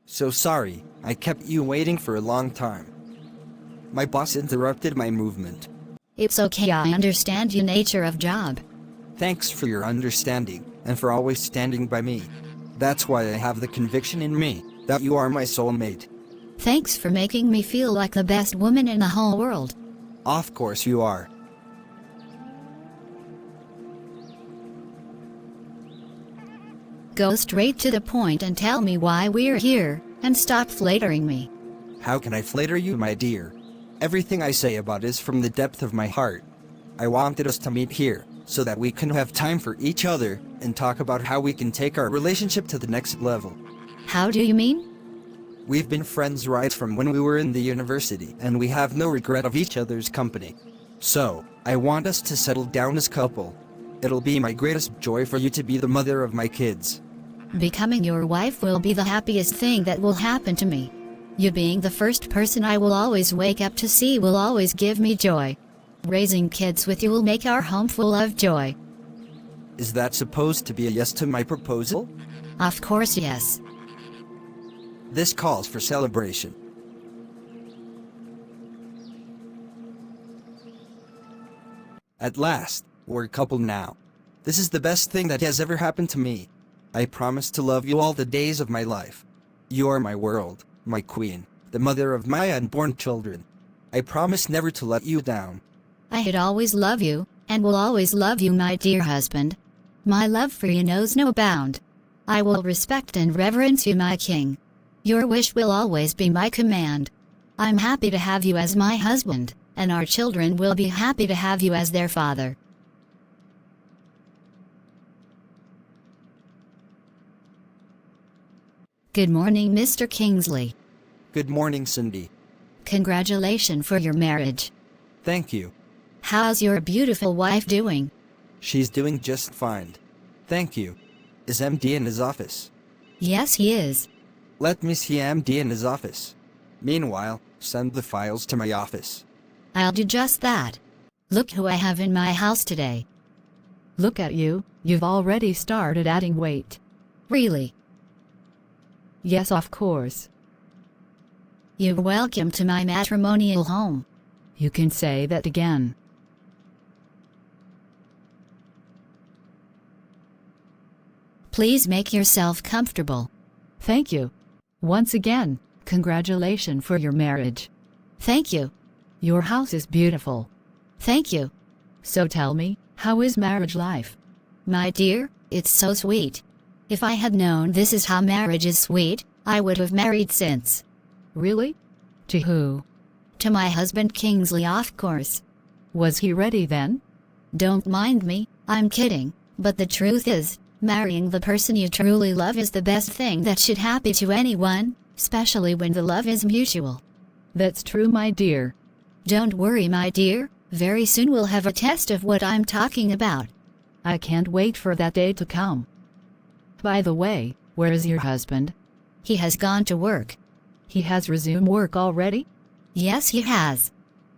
So sorry, I kept you waiting for a long time. My boss interrupted my movement. It's okay, I understand your nature of job. Thanks for your understanding, and for always standing by me. That's why I have the conviction in me that you are my soulmate. Thanks for making me feel like the best woman in the whole world. Of course you are. Go straight to the point and tell me why we're here, and stop flattering me. How can I flatter you, my dear? Everything I say about is from the depth of my heart. I wanted us to meet here, so that we can have time for each other, and talk about how we can take our relationship to the next level. How do you mean? We've been friends right from when we were in the university, and we have no regret of each other's company. So, I want us to settle down as couple. It'll be my greatest joy for you to be the mother of my kids. Becoming your wife will be the happiest thing that will happen to me. You being the first person I will always wake up to see will always give me joy. Raising kids with you will make our home full of joy. Is that supposed to be a yes to my proposal? Of course, yes. This calls for celebration. At last, we're a couple now. This is the best thing that has ever happened to me. I promise to love you all the days of my life. You are my world, my queen, the mother of my unborn children. I promise never to let you down. I had always love you, and will always love you, my dear husband. My love for you knows no bound. I will respect and reverence you, my king. Your wish will always be my command. I'm happy to have you as my husband, and our children will be happy to have you as their father. Good morning, Mr. Kingsley. Good morning, Cindy. Congratulations for your marriage. Thank you. How's your beautiful wife doing? She's doing just fine. Thank you. Is MD in his office? Yes, he is. Let me see MD in his office. Meanwhile, send the files to my office. I'll do just that. Look who I have in my house today. Look at you, you've already started adding weight. Really? Yes, of course. You're welcome to my matrimonial home. You can say that again. Please make yourself comfortable. Thank you. Once again, congratulations for your marriage. Thank you. Your house is beautiful. Thank you. So tell me, how is marriage life? My dear, it's so sweet. If I had known this is how marriage is sweet, I would have married since. Really? To who? To my husband Kingsley, of course. Was he ready then? Don't mind me, I'm kidding, but the truth is, marrying the person you truly love is the best thing that should happen to anyone, especially when the love is mutual. That's true, my dear. Don't worry, my dear, very soon we'll have a test of what I'm talking about. I can't wait for that day to come. By the way, where is your husband? He has gone to work. He has resumed work already? Yes, he has.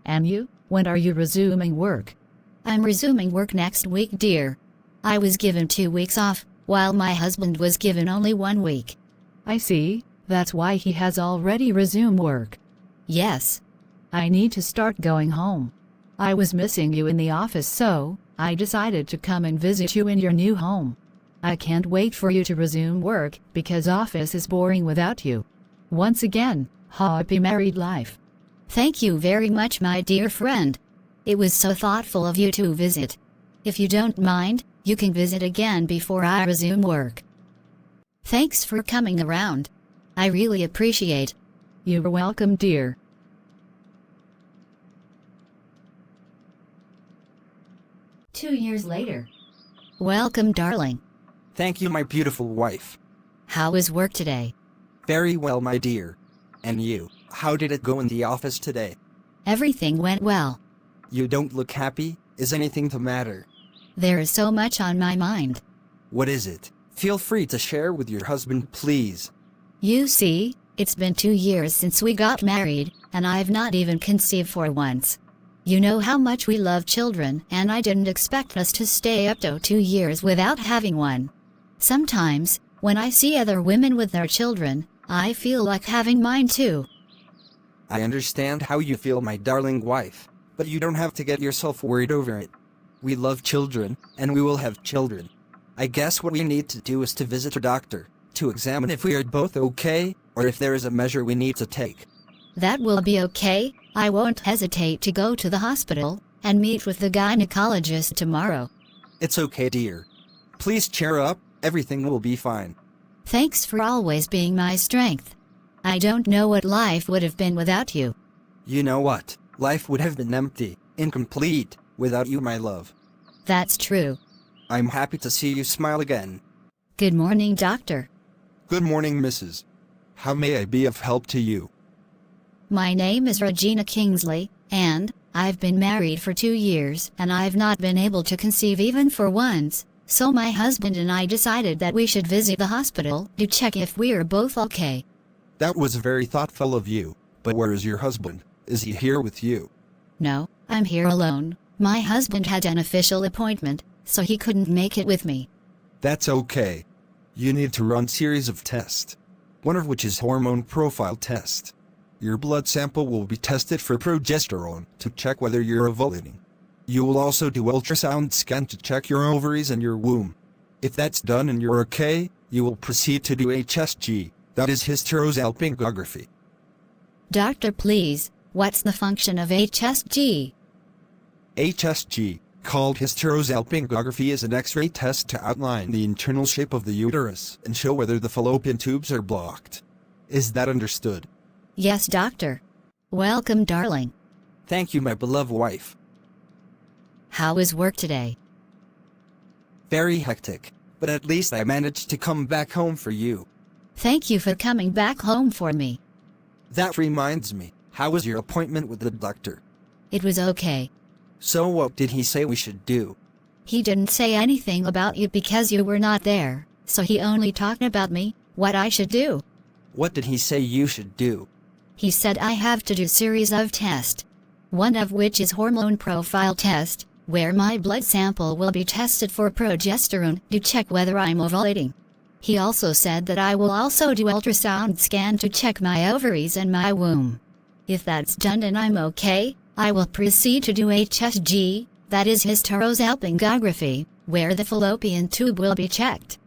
And you, when are you resuming work? I'm resuming work next week, dear. I was given 2 weeks off, while my husband was given only 1 week. I see, that's why he has already resumed work. Yes. I need to start going home. I was missing you in the office, so I decided to come and visit you in your new home. I can't wait for you to resume work, because office is boring without you. Once again, happy married life. Thank you very much, my dear friend. It was so thoughtful of you to visit. If you don't mind, you can visit again before I resume work. Thanks for coming around. I really appreciate. You're welcome, dear. Two years later. Welcome, darling. Thank you, my beautiful wife. How is work today? Very well, my dear. And you, how did it go in the office today? Everything went well. You don't look happy. Is anything the matter? There is so much on my mind. What is it? Feel free to share with your husband, please. You see, it's been 2 years since we got married, and I've not even conceived for once. You know how much we love children, and I didn't expect us to stay up to 2 years without having one. Sometimes, when I see other women with their children, I feel like having mine too. I understand how you feel, my darling wife, but you don't have to get yourself worried over it. We love children, and we will have children. I guess what we need to do is to visit a doctor, to examine if we are both okay, or if there is a measure we need to take. That will be okay. I won't hesitate to go to the hospital and meet with the gynecologist tomorrow. It's okay, dear. Please cheer up, everything will be fine. Thanks for always being my strength. I don't know what life would have been without you. You know what? Life would have been empty, incomplete, without you, my love. That's true. I'm happy to see you smile again. Good morning, doctor. Good morning, Mrs. How may I be of help to you? My name is Regina Kingsley, and I've been married for 2 years, and I've not been able to conceive even for once. So my husband and I decided that we should visit the hospital to check if we're both okay. That was very thoughtful of you, but where is your husband? Is he here with you? No, I'm here alone. My husband had an official appointment, so he couldn't make it with me. That's okay. You need to run series of tests, one of which is hormone profile test. Your blood sample will be tested for progesterone to check whether you're ovulating. You will also do ultrasound scan to check your ovaries and your womb. If that's done and you're okay, you will proceed to do HSG, that is hysterosalpingography. Doctor, please, what's the function of HSG? HSG, called hysterosalpingography, is an X-ray test to outline the internal shape of the uterus and show whether the fallopian tubes are blocked. Is that understood? Yes, doctor. Welcome, darling. Thank you, my beloved wife. How was work today? Very hectic, but at least I managed to come back home for you. Thank you for coming back home for me. That reminds me, how was your appointment with the doctor? It was okay. So what did he say we should do? He didn't say anything about you because you were not there, so he only talked about me, what I should do. What did he say you should do? He said I have to do series of tests. One of which is hormone profile test, where my blood sample will be tested for progesterone to check whether I'm ovulating. He also said that I will also do ultrasound scan to check my ovaries and my womb. If that's done and I'm okay, I will proceed to do HSG, that is hysterosalpingography, where the fallopian tube will be checked.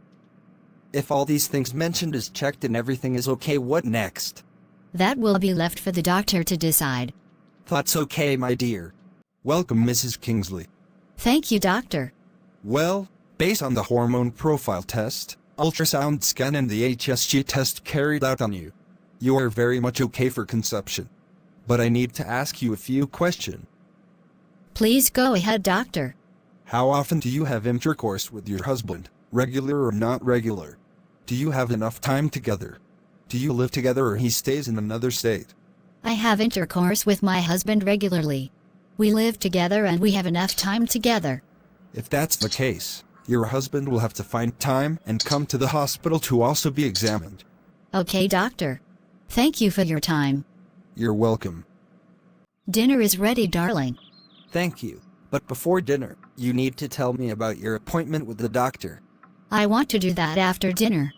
If all these things mentioned is checked and everything is okay, what next? That will be left for the doctor to decide. That's okay, my dear. Welcome, Mrs. Kingsley. Thank you, doctor. Well, based on the hormone profile test, ultrasound scan and the HSG test carried out on you, you are very much okay for conception. But I need to ask you a few questions. Please go ahead, doctor. How often do you have intercourse with your husband, regular or not regular? Do you have enough time together? Do you live together or he stays in another state? I have intercourse with my husband regularly. We live together and we have enough time together. If that's the case, your husband will have to find time and come to the hospital to also be examined. Okay, doctor. Thank you for your time. You're welcome. Dinner is ready, darling. Thank you. But before dinner, you need to tell me about your appointment with the doctor. I want to do that after dinner.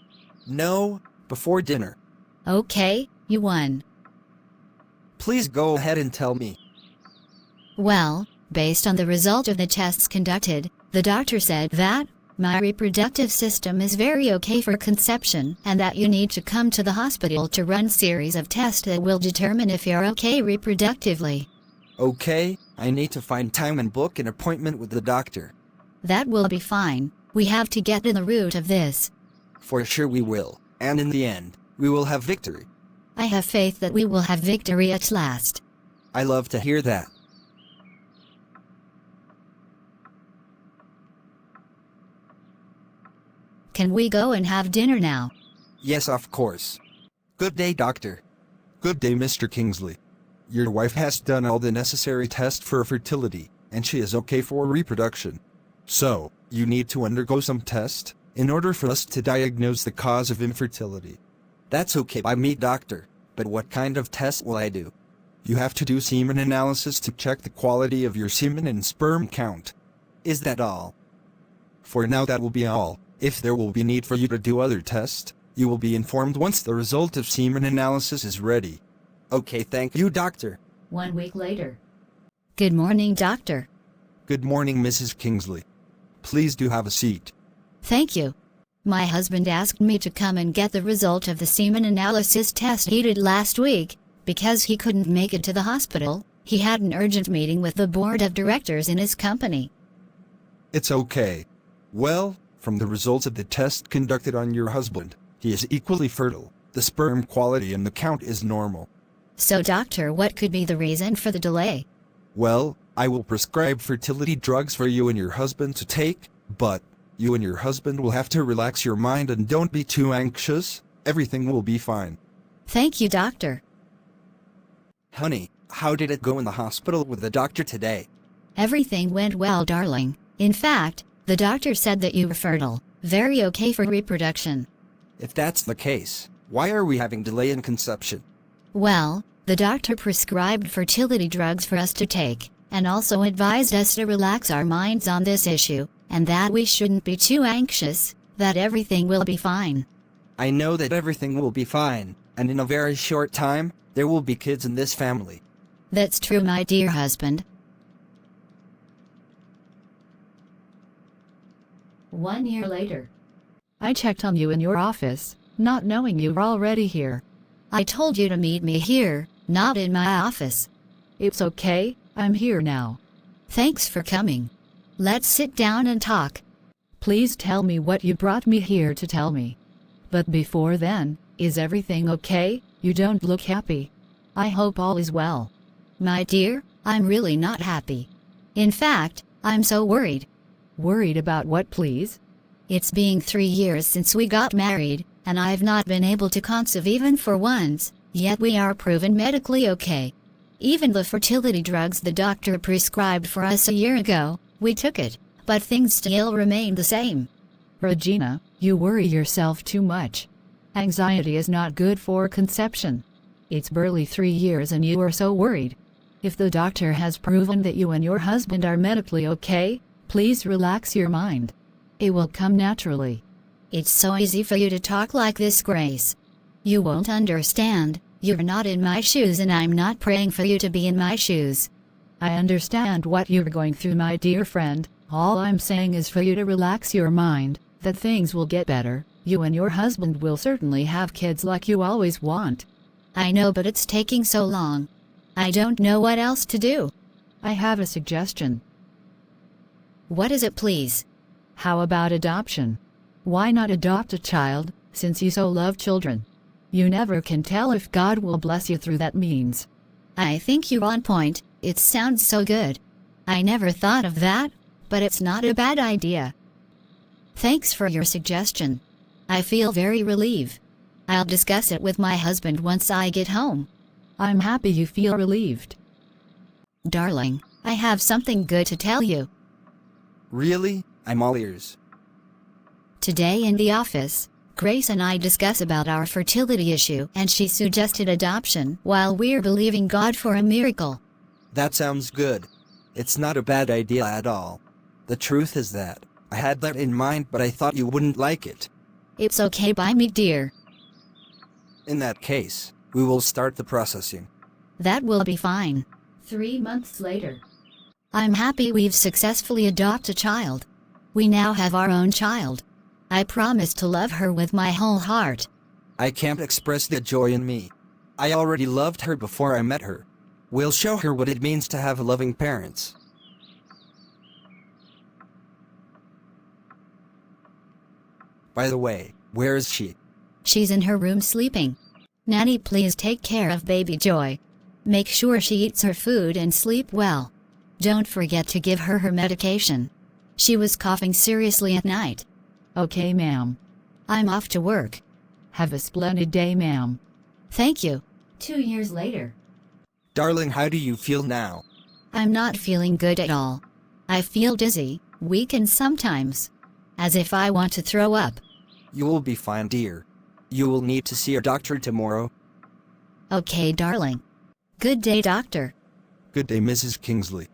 No, before dinner. Okay, you won. Please go ahead and tell me. Well, based on the result of the tests conducted, the doctor said that my reproductive system is very okay for conception and that you need to come to the hospital to run series of tests that will determine if you're okay reproductively. Okay, I need to find time and book an appointment with the doctor. That will be fine. We have to get to the root of this. For sure we will, and in the end, we will have victory. I have faith that we will have victory at last. I love to hear that. Can we go and have dinner now? Yes, of course. Good day, doctor. Good day, Mr. Kingsley. Your wife has done all the necessary tests for fertility, and she is okay for reproduction. So, you need to undergo some tests in order for us to diagnose the cause of infertility. That's okay by me, doctor. But what kind of test will I do? You have to do semen analysis to check the quality of your semen and sperm count. Is that all? For now that will be all. If there will be need for you to do other tests, You will be informed once the result of semen analysis is ready. Okay, thank you, doctor. 1 week later. Good morning, doctor. Good morning, Mrs. Kingsley. Please do have a seat. Thank you. My husband asked me to come and get the result of the semen analysis test he did last week. Because he couldn't make it to the hospital, he had an urgent meeting with the board of directors in his company. It's okay. Well, from the results of the test conducted on your husband, he is equally fertile. The sperm quality and the count is normal. So doctor, what could be the reason for the delay? Well, I will prescribe fertility drugs for you and your husband to take, but you and your husband will have to relax your mind and don't be too anxious. Everything will be fine. Thank you, doctor. Honey, how did it go in the hospital with the doctor today? Everything went well, darling. In fact, the doctor said that you were fertile, very okay for reproduction. If that's the case, why are we having delay in conception? Well, the doctor prescribed fertility drugs for us to take, and also advised us to relax our minds on this issue, and that we shouldn't be too anxious, that everything will be fine. I know that everything will be fine, and in a very short time, there will be kids in this family. That's true, my dear husband. 1 year later. I checked on you in your office, not knowing you were already here. I told you to meet me here, not in my office. It's okay, I'm here now. Thanks for coming. Let's sit down and talk. Please tell me what you brought me here to tell me. But before then, is everything okay? You don't look happy. I hope all is well. My dear, I'm really not happy. In fact, I'm so worried. Worried about what, please? It's been 3 years since we got married, and I've not been able to conceive even for once, yet we are proven medically okay. Even the fertility drugs the doctor prescribed for us a year ago, we took it, but things still remain the same. Regina, you worry yourself too much. Anxiety is not good for conception. It's barely 3 years and you are so worried. If the doctor has proven that you and your husband are medically okay, please relax your mind. It will come naturally. It's so easy for you to talk like this, Grace. You won't understand. You're not in my shoes and I'm not praying for you to be in my shoes. I understand what you're going through, my dear friend. All I'm saying is for you to relax your mind, that things will get better. You and your husband will certainly have kids like you always want. I know, but it's taking so long. I don't know what else to do. I have a suggestion. What is it, please? How about adoption? Why not adopt a child, since you so love children? You never can tell if God will bless you through that means. I think you're on point. It sounds so good. I never thought of that, but it's not a bad idea. Thanks for your suggestion. I feel very relieved. I'll discuss it with my husband once I get home. I'm happy you feel relieved. Darling, I have something good to tell you. Really? I'm all ears. Today in the office, Grace and I discuss about our fertility issue and she suggested adoption while we're believing God for a miracle. That sounds good. It's not a bad idea at all. The truth is that I had that in mind, but I thought you wouldn't like it. It's okay by me, dear. In that case, we will start the processing. That will be fine. 3 months later. I'm happy we've successfully adopted a child. We now have our own child. I promise to love her with my whole heart. I can't express the joy in me. I already loved her before I met her. We'll show her what it means to have loving parents. By the way, where is she? She's in her room sleeping. Nanny, please take care of baby Joy. Make sure she eats her food and sleep well. Don't forget to give her her medication. She was coughing seriously at night. Okay, ma'am. I'm off to work. Have a splendid day, ma'am. Thank you. 2 years later. Darling, how do you feel now? I'm not feeling good at all. I feel dizzy, weak and sometimes as if I want to throw up. You will be fine, dear. You will need to see a doctor tomorrow. Okay, darling. Good day, doctor. Good day, Mrs. Kingsley.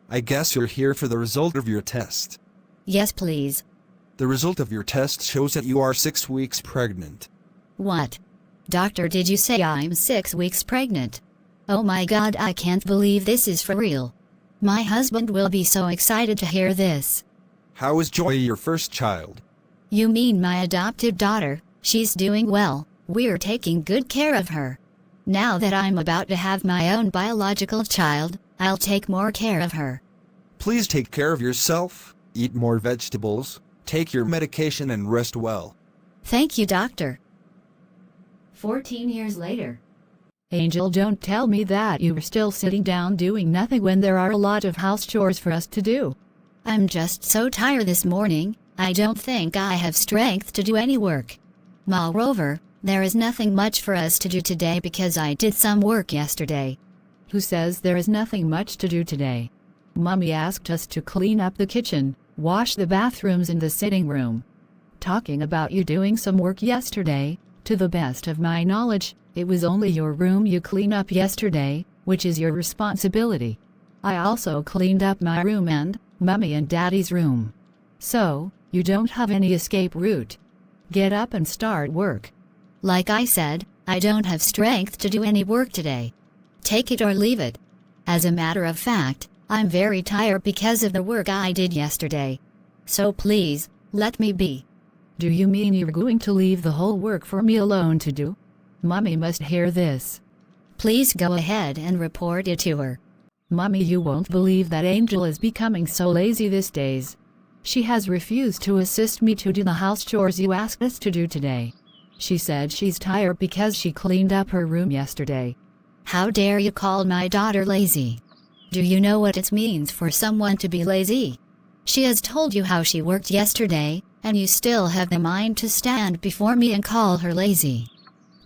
I guess you're here for the result of your test. Yes, please. The result of your test shows that you are 6 weeks pregnant. What? Doctor, did you say I'm 6 weeks pregnant? Oh my god, I can't believe this is for real. My husband will be so excited to hear this. How is Joy your first child? You mean my adopted daughter? She's doing well. We're taking good care of her. Now that I'm about to have my own biological child, I'll take more care of her. Please take care of yourself, eat more vegetables, take your medication and rest well. Thank you, doctor. 14 years later. Angel, don't tell me that you were still sitting down doing nothing when there are a lot of house chores for us to do. I'm just so tired this morning, I don't think I have strength to do any work. Moreover, there is nothing much for us to do today because I did some work yesterday. Who says there is nothing much to do today? Mommy asked us to clean up the kitchen, wash the bathrooms and the sitting room. Talking about you doing some work yesterday, to the best of my knowledge, it was only your room you cleaned up yesterday, which is your responsibility. I also cleaned up my room and Mommy and Daddy's room. So, you don't have any escape route. Get up and start work. Like I said, I don't have strength to do any work today. Take it or leave it. As a matter of fact, I'm very tired because of the work I did yesterday. So please, let me be. Do you mean you're going to leave the whole work for me alone to do? Mommy must hear this. Please go ahead and report it to her. Mommy, you won't believe that Angel is becoming so lazy these days. She has refused to assist me to do the house chores you asked us to do today. She said she's tired because she cleaned up her room yesterday. How dare you call my daughter lazy? Do you know what it means for someone to be lazy? She has told you how she worked yesterday, and you still have the mind to stand before me and call her lazy.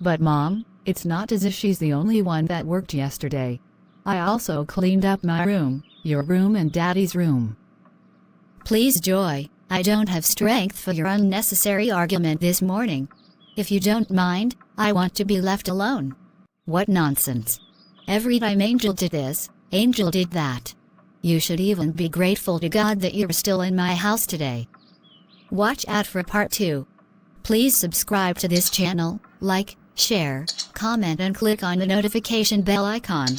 But Mom, it's not as if she's the only one that worked yesterday. I also cleaned up my room, your room and Daddy's room. Please, Joy, I don't have strength for your unnecessary argument this morning. If you don't mind, I want to be left alone. What nonsense. Every time Angel did this, Angel did that. You should even be grateful to God that you're still in my house today. Watch out for part 2. Please subscribe to this channel, like, share, comment and click on the notification bell icon.